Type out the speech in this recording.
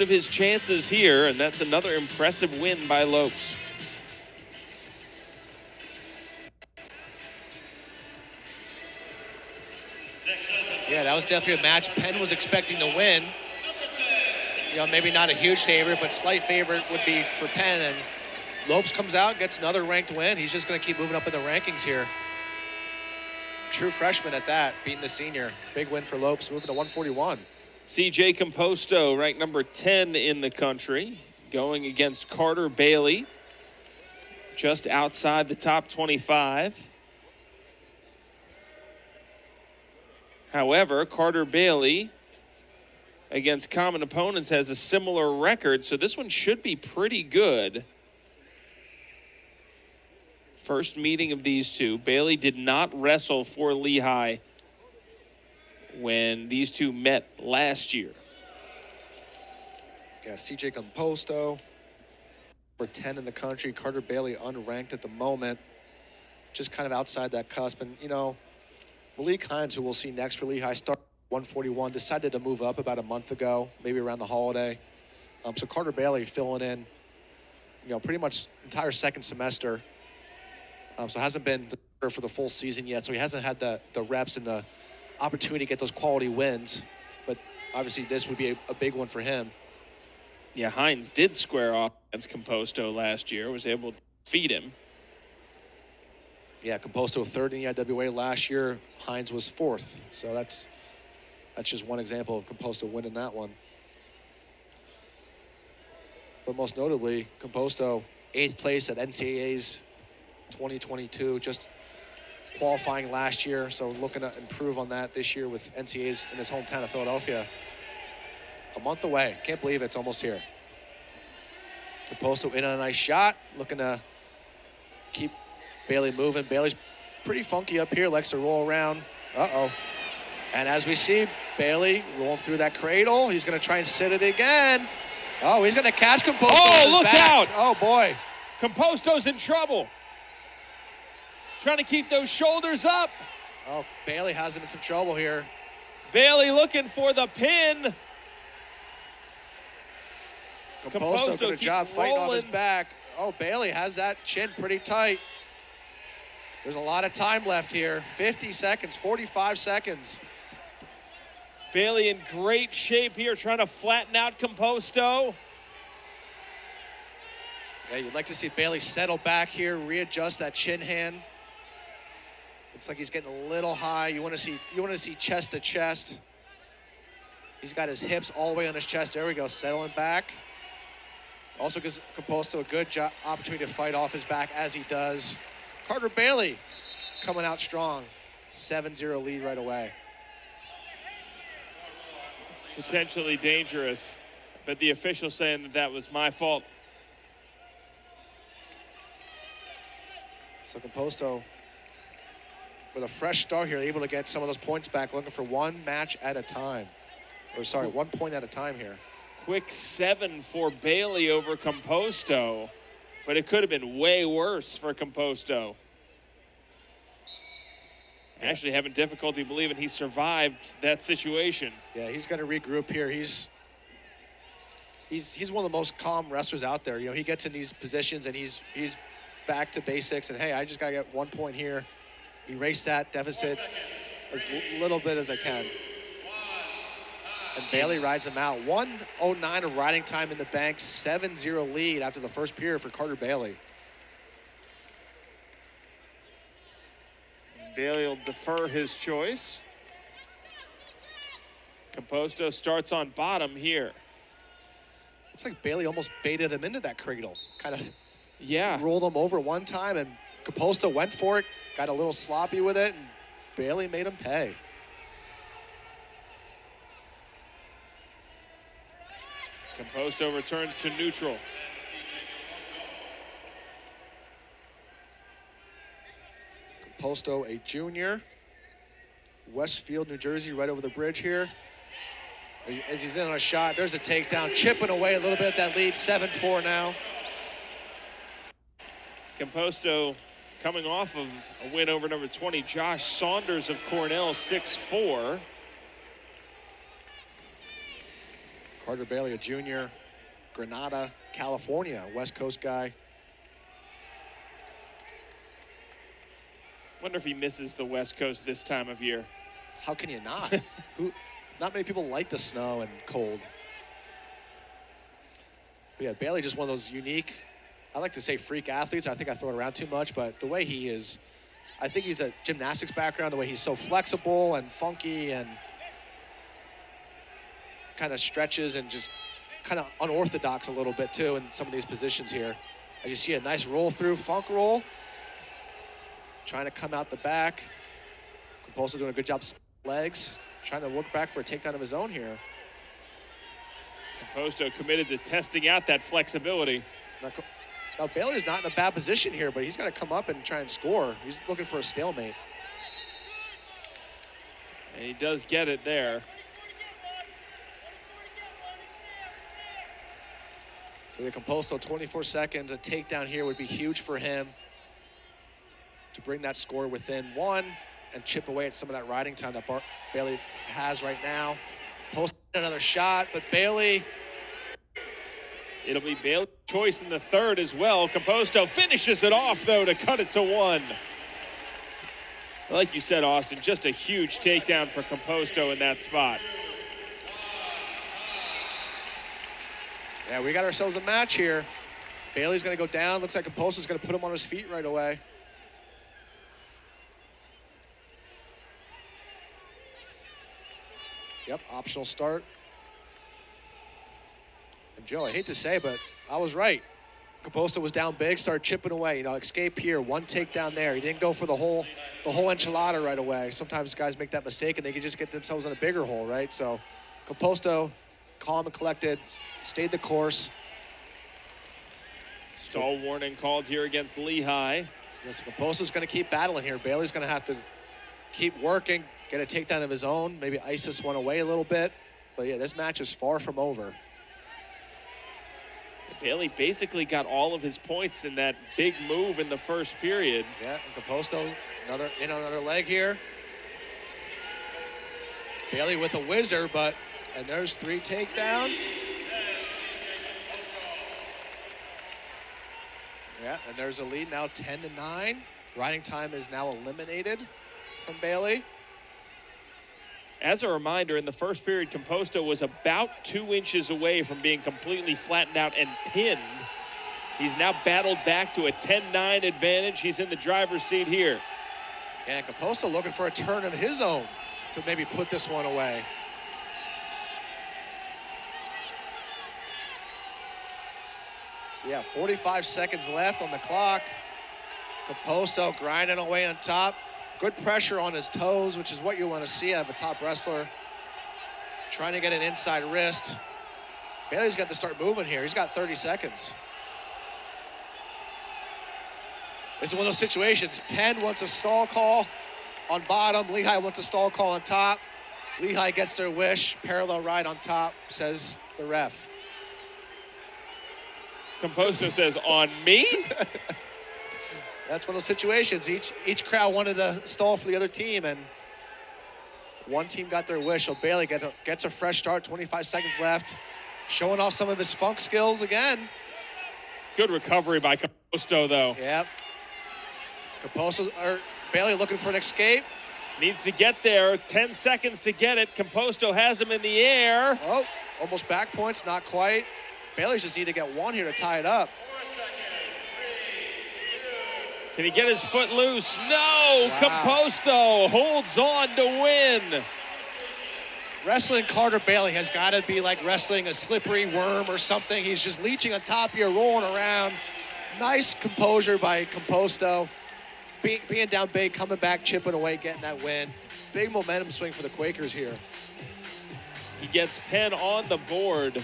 of his chances here, and that's another impressive win by Lopes. Yeah, that was definitely a match Penn was expecting to win. You know, maybe not a huge favorite, but slight favorite would be for Penn. And Lopes comes out, gets another ranked win. He's just going to keep moving up in the rankings here. True freshman at that, beating the senior. Big win for Lopes, moving to 141. CJ Composto, ranked number 10 in the country, going against Carter Bailey, just outside the top 25. However, Carter Bailey, against common opponents, has a similar record, so this one should be pretty good. First meeting of these two. Bailey did not wrestle for Lehigh when these two met last year. Yeah, CJ Composto, number 10 in the country. Carter Bailey unranked at the moment, just kind of outside that cusp. And, you know, Malik Hines, who we'll see next for Lehigh, started 141, decided to move up about a month ago, maybe around the holiday. So Carter Bailey filling in, you know, pretty much entire second semester. So hasn't been for the full season yet, so he hasn't had the reps and the opportunity to get those quality wins. But obviously this would be a big one for him. Yeah, Hines did square off against Composto last year, was able to defeat him. Yeah, Composto third in the IWA last year. Hines was fourth. So that's just one example of Composto winning that one. But most notably, Composto 8th place at NCAA's 2022, just qualifying last year. So looking to improve on that this year with NCAA's in his hometown of Philadelphia. A month away. Can't believe it's almost here. Composto in on a nice shot, looking to keep Bailey moving. Bailey's pretty funky up here, likes to roll around. Uh-oh. And as we see, Bailey rolling through that cradle. He's going to try and sit it again. Oh, he's going to catch Composto. Oh, look out. Oh, boy. Composto's in trouble. Trying to keep those shoulders up. Oh, Bailey has him in some trouble here. Bailey looking for the pin. Composto did a job fighting off his back. Oh, Bailey has that chin pretty tight. There's a lot of time left here. 50 seconds, 45 seconds. Bailey in great shape here, trying to flatten out Composto. Yeah, you'd like to see Bailey settle back here, readjust that chin hand. Looks like he's getting a little high. You want to see chest to chest. He's got his hips all the way on his chest. There we go, settling back. Also gives Composto a good opportunity to fight off his back as he does. Carter Bailey coming out strong. 7-0 lead right away. Potentially dangerous, but the official saying that was my fault. So Composto, with a fresh start here, able to get some of those points back, looking for one match at a time. Or sorry, 1 point at a time here. Quick 7 for Bailey over Composto, but it could have been way worse for Composto. Yeah. Actually having difficulty believing he survived that situation. Yeah, he's going to regroup here. He's one of the most calm wrestlers out there. You know, he gets in these positions and he's back to basics and, hey, I just got to get 1 point here. Erase that deficit as little bit as I can. And Bailey rides him out. 1:09 of riding time in the bank. 7-0 lead after the first period for Carter Bailey. Bailey will defer his choice. Composto starts on bottom here. Looks like Bailey almost baited him into that cradle. Kind of rolled him over one time, and Composto went for it, got a little sloppy with it, and Bailey made him pay. Composto returns to neutral. Composto, a junior. Westfield, New Jersey, right over the bridge here. As he's in on a shot, there's a takedown, chipping away a little bit at that lead, 7-4 now. Composto coming off of a win over number 20, Josh Saunders of Cornell, 6-4. Carter Bailey, a junior, Granada, California, West Coast guy. Wonder if he misses the West Coast this time of year. How can you not? Not many people like the snow and cold. But yeah, Bailey just one of those unique, I like to say freak athletes. I think I throw it around too much, but the way he is, I think he's a gymnastics background, the way he's so flexible and funky and kind of stretches and just kind of unorthodox a little bit too in some of these positions here. As you see a nice roll through, funk roll. Trying to come out the back. Composto doing a good job legs. Trying to work back for a takedown of his own here. Composto committed to testing out that flexibility. Now Bailey's not in a bad position here, but he's got to come up and try and score. He's looking for a stalemate. And he does get it there. So the Composto 24 seconds, a takedown here would be huge for him to bring that score within one and chip away at some of that riding time that Bailey has right now. Post another shot, but Bailey. It'll be Bailey's choice in the third as well. Composto finishes it off, though, to cut it to one. Like you said, Austin, just a huge takedown for Composto in that spot. Yeah, we got ourselves a match here. Bailey's going to go down. Looks like Composto's going to put him on his feet right away. Yep, optional start. And Joe, I hate to say, but I was right. Composto was down big, started chipping away. You know, escape here, one takedown there. He didn't go for the whole enchilada right away. Sometimes guys make that mistake and they can just get themselves in a bigger hole, right? So Composto, calm and collected, stayed the course. Stall warning called here against Lehigh. Yes, Composto's going to keep battling here. Bailey's going to have to keep working, get a takedown of his own, maybe ice this one away a little bit. But yeah, this match is far from over. Bailey basically got all of his points in that big move in the first period. Yeah, and Composto another leg here. Bailey with a whizzer, and there's 3 takedown. Yeah, and there's a lead now 10-9. Riding time is now eliminated from Bailey. As a reminder, in the first period, Composto was about 2 inches away from being completely flattened out and pinned. He's now battled back to a 10-9 advantage. He's in the driver's seat here. And Composto looking for a turn of his own to maybe put this one away. So yeah, 45 seconds left on the clock. Composto grinding away on top. Good pressure on his toes, which is what you want to see out of a top wrestler. Trying to get an inside wrist. Bailey's got to start moving here. He's got 30 seconds. This is one of those situations. Penn wants a stall call on bottom. Lehigh wants a stall call on top. Lehigh gets their wish. Parallel ride on top, says the ref. Composto says, on me? That's one of those situations. Each crowd wanted to stall for the other team, and one team got their wish. So Bailey gets a fresh start, 25 seconds left, showing off some of his funk skills again. Good recovery by Composto, though. Yep. Bailey looking for an escape. Needs to get there. 10 seconds to get it. Composto has him in the air. Oh, almost back points, not quite. Bailey's just need to get one here to tie it up. Can he get his foot loose? No! Wow. Composto holds on to win. Wrestling Carter Bailey has got to be like wrestling a slippery worm or something. He's just leeching on top of you, rolling around. Nice composure by Composto. Being down big, coming back, chipping away, getting that win. Big momentum swing for the Quakers here. He gets Penn on the board.